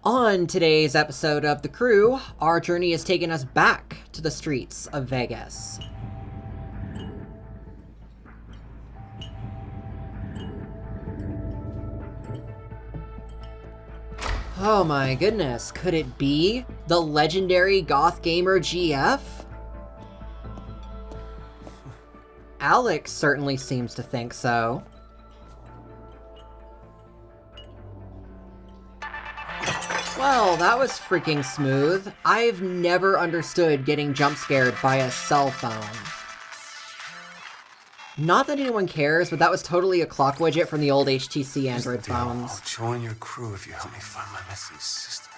On today's episode of The Crew, our journey has taken us back to the streets of Vegas. Oh my goodness, could it be the legendary goth gamer GF? Alex certainly seems to think so. Well, that was freaking smooth. I've never understood getting jump scared by a cell phone. Not that anyone cares, but that was totally a clock widget from the old HTC Android phones. I'll join your crew if you help me find my missing sister.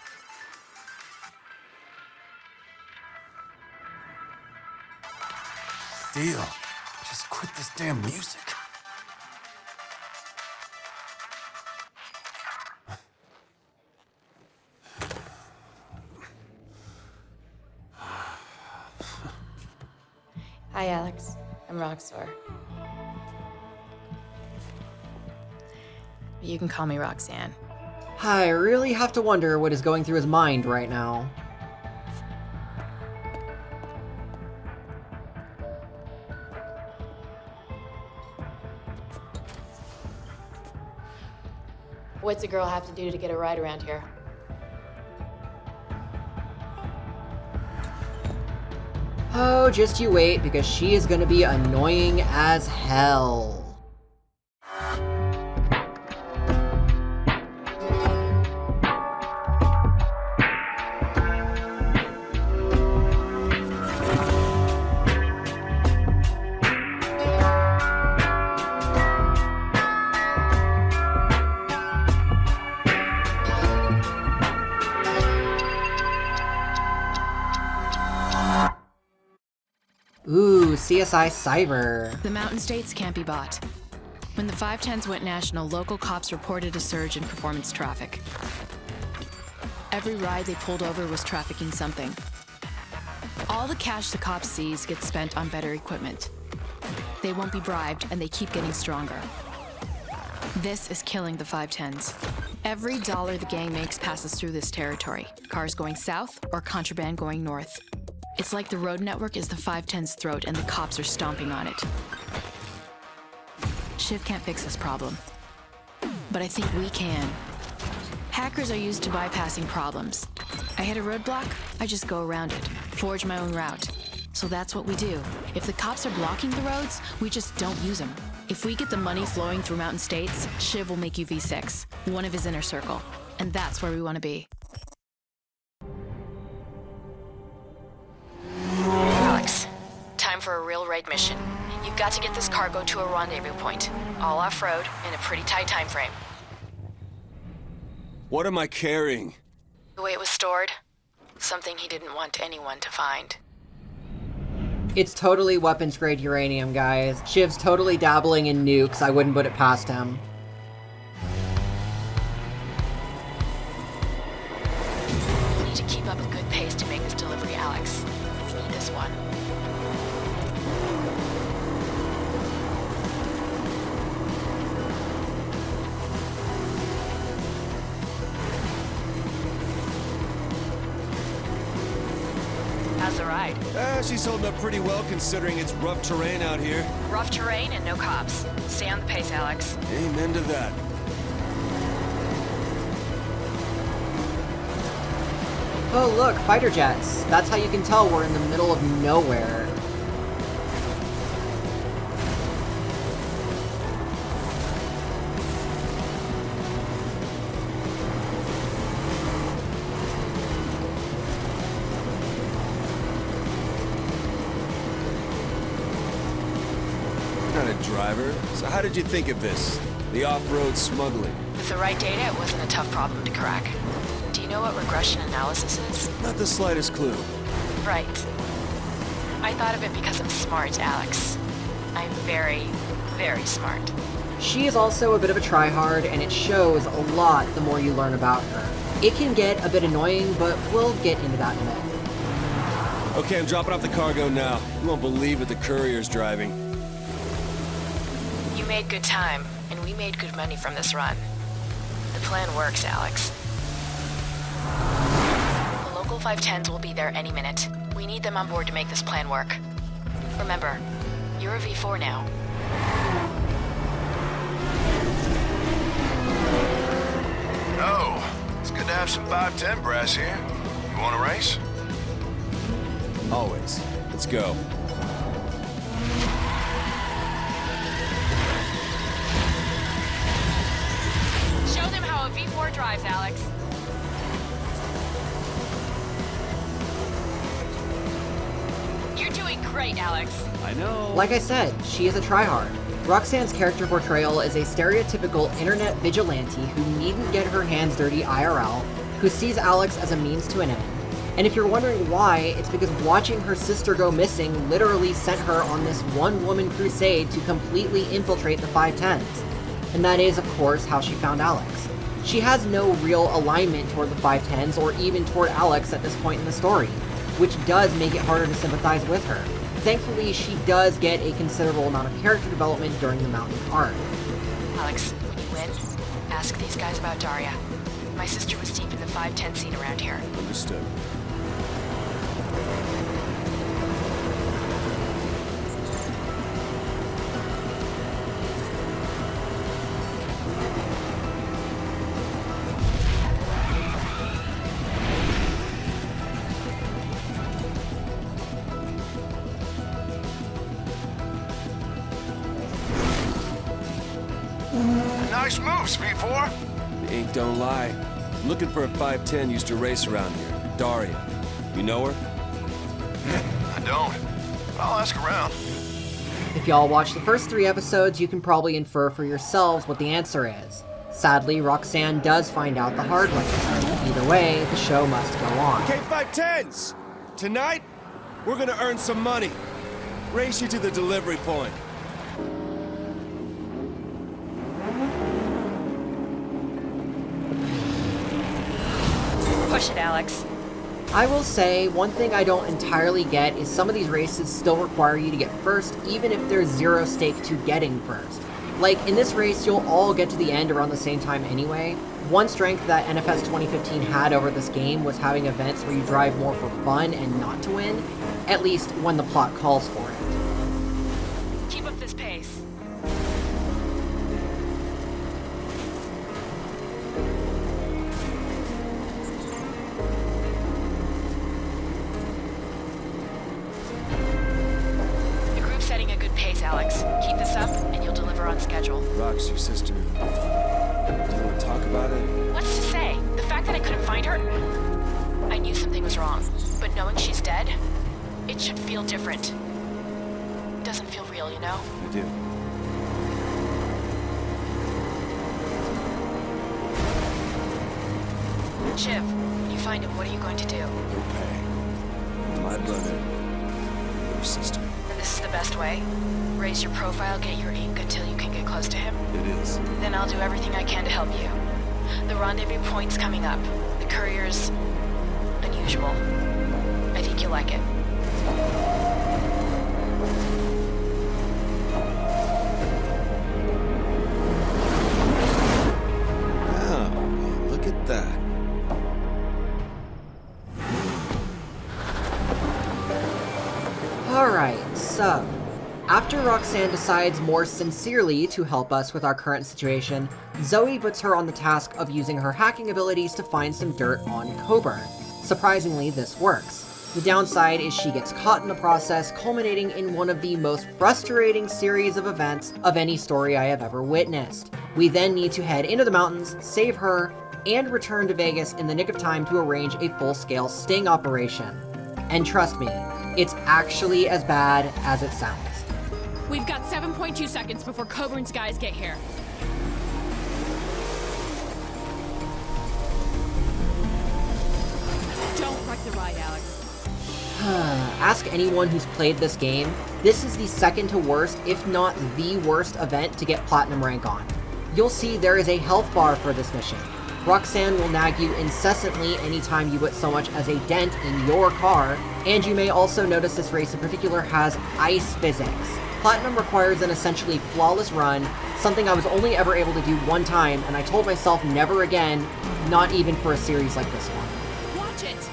Deal. Just quit this damn music. Hi, Alex. I'm Roxanne. You can call me Roxanne. I really have to wonder what is going through his mind right now. What's a girl have to do to get a ride around here? Oh, just you wait, because she is gonna be annoying as hell. Ooh, CSI Cyber. The Mountain States can't be bought. When the 510s went national, local cops reported a surge in performance traffic. Every ride they pulled over was trafficking something. All the cash the cops seize gets spent on better equipment. They won't be bribed, and they keep getting stronger. This is killing the 510s. Every dollar the gang makes passes through this territory. Cars going south or contraband going north. It's like the road network is the 510's throat and the cops are stomping on it. Shiv can't fix this problem, but I think we can. Hackers are used to bypassing problems. I hit a roadblock, I just go around it, forge my own route. So that's what we do. If the cops are blocking the roads, we just don't use them. If we get the money flowing through Mountain States, Shiv will make you V6, one of his inner circle. And that's where we want to be. Alex, time for a real raid mission. You've got to get this cargo to a rendezvous point, all off-road, in a pretty tight time frame. What am I carrying? The way it was stored, something he didn't want anyone to find. It's totally weapons-grade uranium, guys. Shiv's totally dabbling in nukes. I wouldn't put it past him. We need to keep up a good pace to make this delivery, Alex. We need this one. How's the ride? She's holding up pretty well considering it's rough terrain out here. Rough terrain and no cops. Stay on the pace, Alex. Amen to that. Oh look, fighter jets. That's how you can tell we're in the middle of nowhere. Not a driver. So how did you think of this? The off-road smuggling? With the right data, it wasn't a tough problem to crack. Do you know what regression analysis is? Not the slightest clue. Right. I thought of it because I'm smart, Alex. I'm very, very smart. She is also a bit of a tryhard, and it shows a lot the more you learn about her. It can get a bit annoying, but we'll get into that in a minute. Okay, I'm dropping off the cargo now. You won't believe what the courier's driving. You made good time, and we made good money from this run. The plan works, Alex. 510s will be there any minute. We need them on board to make this plan work. Remember, you're a V4 now. Oh, it's good to have some 510 brass here. You want a race? Always. Let's go. Show them how a V4 drives, Alex. You're doing great, Alex. I know. Like I said, she is a tryhard. Roxanne's character portrayal is a stereotypical internet vigilante who needn't get her hands dirty IRL, who sees Alex as a means to an end. And if you're wondering why, it's because watching her sister go missing literally sent her on this one-woman crusade to completely infiltrate the 510s. And that is, of course, how she found Alex. She has no real alignment toward the 510s or even toward Alex at this point in the story, which does make it harder to sympathize with her. Thankfully, she does get a considerable amount of character development during the Mountain arc. Alex, when you win, ask these guys about Daria. My sister was deep in the 510 scene around here. Understood. Nice moves, V4. The ink don't lie. I'm looking for a 510 used to race around here. Daria. You know her? I don't. But I'll ask around. If y'all watch the first 3 episodes, you can probably infer for yourselves what the answer is. Sadly, Roxanne does find out the hard way. Either way, the show must go on. Okay, 510s! Tonight, we're gonna earn some money. Race you to the delivery point. Push it, Alex. I will say, one thing I don't entirely get is some of these races still require you to get first, even if there's zero stake to getting first. Like, in this race, you'll all get to the end around the same time anyway. One strength that NFS 2015 had over this game was having events where you drive more for fun and not to win, at least when the plot calls for it. Keep up this pace. The group's setting a good pace, Alex. Keep this up, and you'll deliver on schedule. Rox, your sister. Do you want to talk about it? What's to say? The fact that I couldn't find her? I knew something was wrong, but knowing she's dead, it should feel different. Doesn't feel real, you know? I do. Shiv, when you find him, what are you going to do? Okay. My brother. Your sister. And this is the best way? Raise your profile, get your ink until you can get close to him? It is. Then I'll do everything I can to help you. The rendezvous point's coming up. The courier's unusual. I think you'll like it. Wow, look at that. Alright, so, after Roxanne decides more sincerely to help us with our current situation, Zoe puts her on the task of using her hacking abilities to find some dirt on Coburn. Surprisingly, this works. The downside is she gets caught in the process, culminating in one of the most frustrating series of events of any story I have ever witnessed. We then need to head into the mountains, save her, and return to Vegas in the nick of time to arrange a full-scale sting operation. And trust me, it's actually as bad as it sounds. We've got 7.2 seconds before Coburn's guys get here. Don't wreck the ride, Alex. Ask anyone who's played this game, this is the second to worst, if not the worst event to get Platinum rank on. You'll see there is a health bar for this mission. Roxanne will nag you incessantly anytime you put so much as a dent in your car, and you may also notice this race in particular has ice physics. Platinum requires an essentially flawless run, something I was only ever able to do one time, and I told myself never again, not even for a series like this one. Watch it!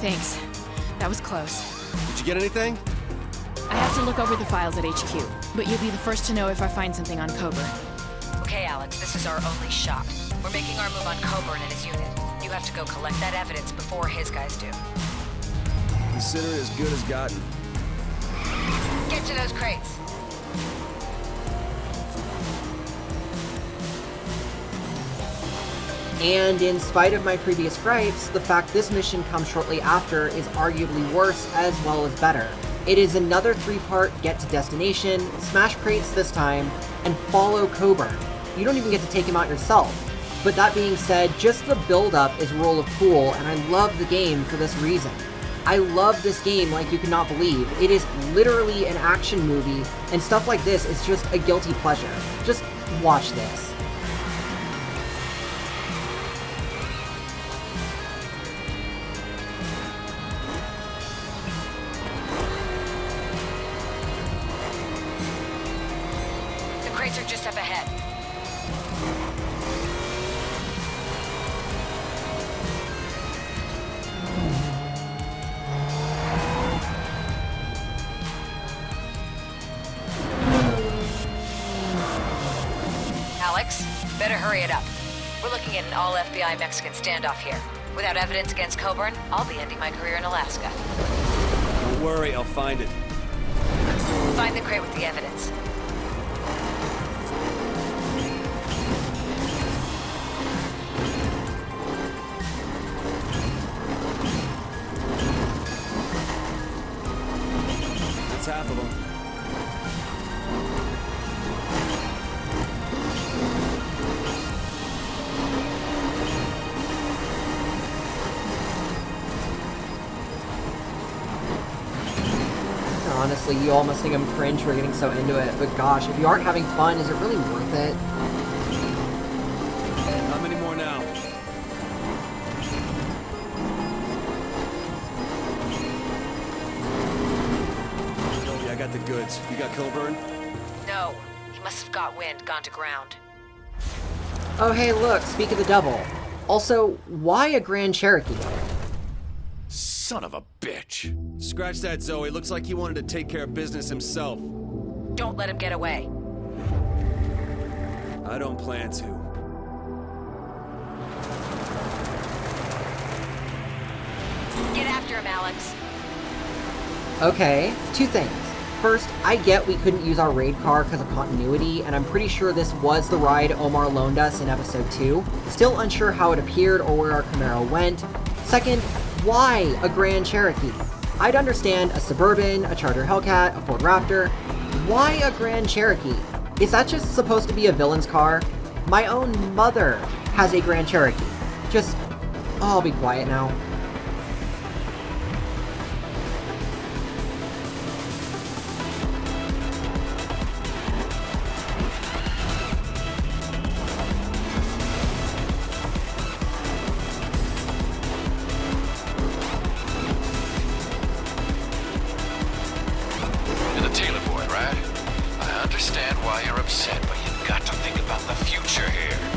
Thanks. That was close. Did you get anything? I have to look over the files at HQ, but you'll be the first to know if I find something on Coburn. Okay, Alex, this is our only shot. We're making our move on Coburn and his unit. You have to go collect that evidence before his guys do. Consider it as good as gotten. Get to those crates. And in spite of my previous gripes, the fact this mission comes shortly after is arguably worse as well as better. It is another 3-part get to destination, smash crates this time, and follow Coburn. You don't even get to take him out yourself. But that being said, just the build-up is roll of cool, and I love the game for this reason. I love this game like you could not believe. It is literally an action movie, and stuff like this is just a guilty pleasure. Just watch this. The crates are just up ahead. Alex, better hurry it up. We're looking at an all-FBI Mexican standoff here. Without evidence against Coburn, I'll be ending my career in Alaska. Don't worry, I'll find it. Find the crate with the evidence. That's half of them. Honestly, you all must think I'm cringe for getting so into it, but gosh, if you aren't having fun, is it really worth it? How many more now? Joey, I got the goods. You got Coburn? No. He must have got wind, gone to ground. Oh hey look, speak of the devil. Also, why a Grand Cherokee? Son of a bitch. Scratch that, Zoe. Looks like he wanted to take care of business himself. Don't let him get away. I don't plan to. Get after him, Alex. Okay, 2 things. First, I get we couldn't use our raid car because of continuity, and I'm pretty sure this was the ride Omar loaned us in episode 2. Still unsure how it appeared or where our Camaro went. Second, why a Grand Cherokee? I'd understand a Suburban, a Charger Hellcat, a Ford Raptor. Why a Grand Cherokee? Is that just supposed to be a villain's car? My own mother has a Grand Cherokee. Just, I'll be quiet now.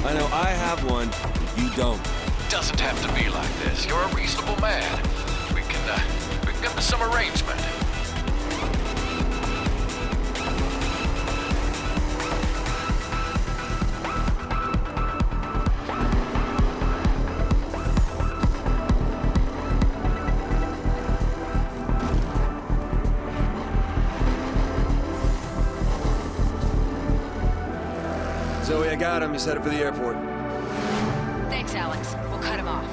I know I have one, you don't. Doesn't have to be like this. You're a reasonable man. We can come to some arrangement. Zoe, I got him. He's headed for the airport. Thanks, Alex. We'll cut him off.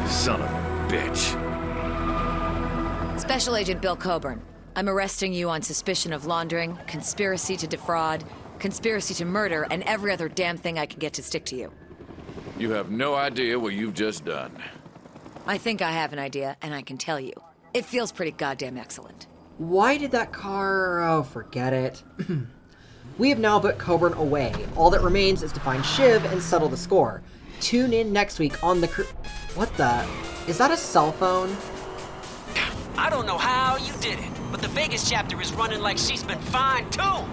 Son of a bitch. Special Agent Bill Coburn. I'm arresting you on suspicion of laundering, conspiracy to defraud, conspiracy to murder, and every other damn thing I can get to stick to you. You have no idea what you've just done. I think I have an idea, and I can tell you. It feels pretty goddamn excellent. Why did that car... oh, forget it. We have now put Coburn away. All that remains is to find Shiv and settle the score. Tune in next week on the What the... is that a cell phone? I don't know how you did it, But the Vegas chapter is running like she's been fine-tuned.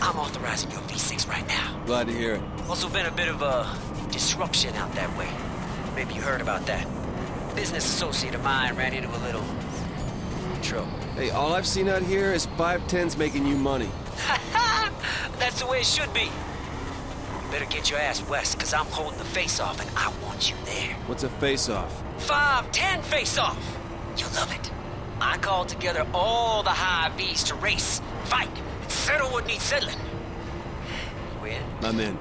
I'm authorizing your V6 right now. Glad to hear it. Also been a bit of a disruption out that way. Maybe you heard about that. Business associate of mine ran into a little trouble. Hey, all I've seen out here is 510s making you money. That's the way it should be. You better get your ass west, because I'm holding the face-off, and I want you there. What's a face-off? 5-10 face-off. You'll love it. I called together all the high Vs to race, fight, and settle what needs settling. You in? I'm in.